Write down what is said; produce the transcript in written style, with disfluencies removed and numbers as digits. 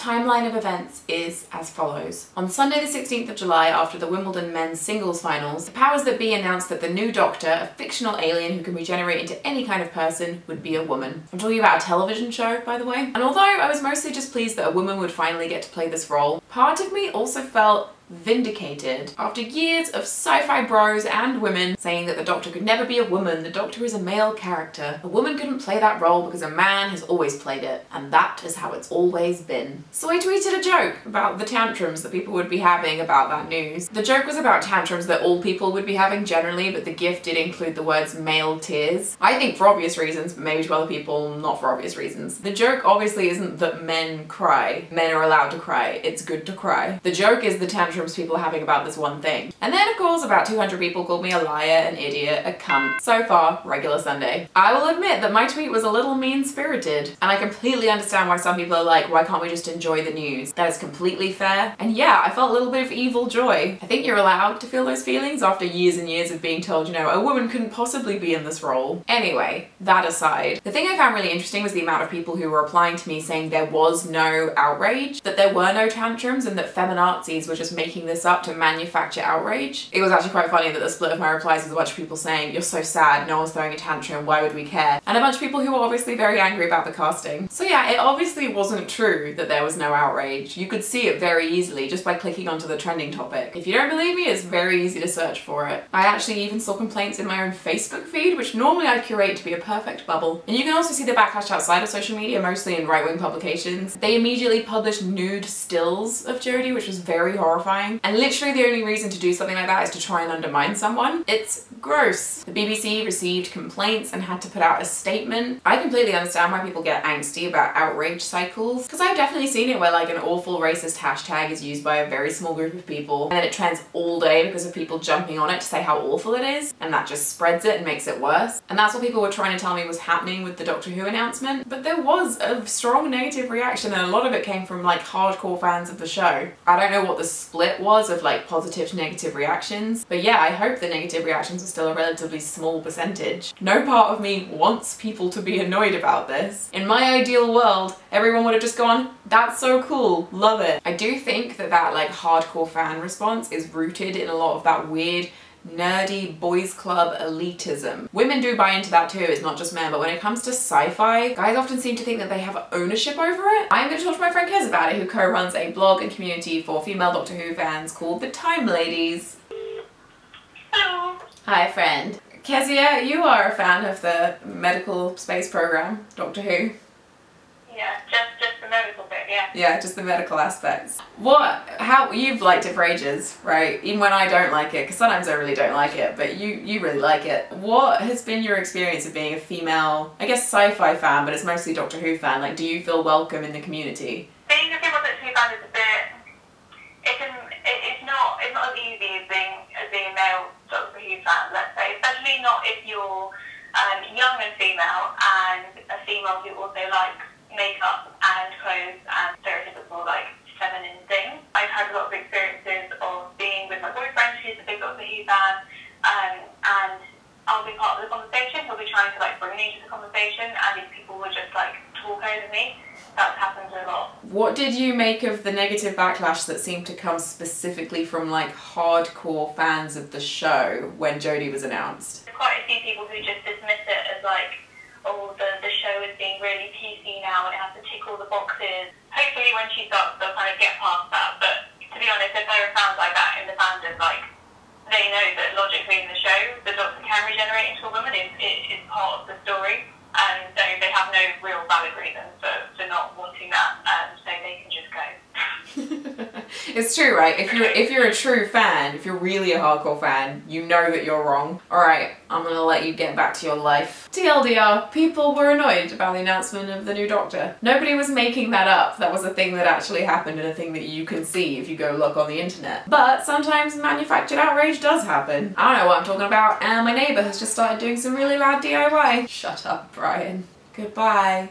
timeline of events is as follows. On Sunday the 16th of July, after the Wimbledon men's singles finals, the powers that be announced that the new Doctor, a fictional alien who can regenerate into any kind of person, would be a woman. I'm talking about a television show, by the way. And although I was mostly just pleased that a woman would finally get to play this role, part of me also felt vindicated after years of sci-fi bros and women saying that the Doctor could never be a woman, the Doctor is a male character. A woman couldn't play that role because a man has always played it, and that is how it's always been. So I tweeted a joke about the tantrums that people would be having about that news. The joke was about tantrums that all people would be having generally, but the GIF did include the words male tears. I think for obvious reasons, but maybe to other people not for obvious reasons. The joke obviously isn't that men cry. Men are allowed to cry. It's good to cry. The joke is the tantrums people are having about this one thing. And then of course about 200 people called me a liar, an idiot, a cunt. So far, regular Sunday. I will admit that my tweet was a little mean-spirited, and I completely understand why some people are like, why can't we just enjoy the news? That is completely fair. And yeah, I felt a little bit of evil joy. I think you're allowed to feel those feelings after years and years of being told, you know, a woman couldn't possibly be in this role. Anyway, that aside, the thing I found really interesting was the amount of people who were replying to me saying there was no outrage, that there were no tantrums, and that feminazis were just making this up to manufacture outrage. It was actually quite funny that the split of my replies was a bunch of people saying, you're so sad, no one's throwing a tantrum, why would we care? And a bunch of people who were obviously very angry about the casting. So yeah, it obviously wasn't true that there was no outrage. You could see it very easily just by clicking onto the trending topic. If you don't believe me, it's very easy to search for it. I actually even saw complaints in my own Facebook feed, which normally I curate to be a perfect bubble. And you can also see the backlash outside of social media, mostly in right-wing publications. They immediately published nude stills of Jodie, which was very horrifying. And literally the only reason to do something like that is to try and undermine someone. It's gross. The BBC received complaints and had to put out a statement. I completely understand why people get angsty about outrage cycles, because I've definitely seen it where like an awful racist hashtag is used by a very small group of people and then it trends all day because of people jumping on it to say how awful it is, and that just spreads it and makes it worse. And that's what people were trying to tell me was happening with the Doctor Who announcement. But there was a strong negative reaction, and a lot of it came from like hardcore fans of the show. I don't know what the split was of like positive to negative reactions, but yeah, I hope the negative reactions are still a relatively small percentage. No part of me wants people to be annoyed about this. In my ideal world, everyone would have just gone, that's so cool, love it. I do think that that like hardcore fan response is rooted in a lot of that weird nerdy boys club elitism. Women do buy into that too, it's not just men, but when it comes to sci-fi, guys often seem to think that they have ownership over it. I'm going to talk to my friend Kez about it, who co-runs a blog and community for female Doctor Who fans called The Time Ladies. Hello. Hi friend. Kezia, you are a fan of the medical space program, Doctor Who. Yeah, just the medical bit, yeah. Yeah, just the medical aspects. How, you've liked it for ages, right? Even when I don't like it, because sometimes I really don't like it, but you really like it. What has been your experience of being a female, I guess sci-fi fan, but it's mostly Doctor Who fan? Like, do you feel welcome in the community? Being a female Doctor Who fan is a bit, it's not as easy as being a male Doctor Who fan, let's say, especially not if you're young and female, and a female who also likes makeup and clothes and stereotypical like feminine things. I've had a lot of experiences of being with my boyfriend who's a big Doctor Who fan, and I'll be part of the conversation, he'll be trying to like bring me into the conversation, and these people will just like talk over me. That's happened a lot. What did you make of the negative backlash that seemed to come specifically from like hardcore fans of the show when Jodie was announced? There's quite a few people who just dismiss it as like, oh, the show is being really PC now and it has to tick all the boxes. Hopefully when she starts, they'll kind of get past that. But to be honest, if there are fans like that in the fandom, like, they know that logically in the show, the Doctor can regenerate into a woman. It's part of the story. And so they have no real valid reason for not wanting that, so they can just go. It's true, right? If you're a true fan, if you're really a hardcore fan, you know that you're wrong. Alright, I'm gonna let you get back to your life. TLDR, people were annoyed about the announcement of the new Doctor. Nobody was making that up. That was a thing that actually happened and a thing that you can see if you go look on the internet. But sometimes manufactured outrage does happen. I don't know what I'm talking about, and my neighbour has just started doing some really loud DIY. Shut up, Brian. Goodbye.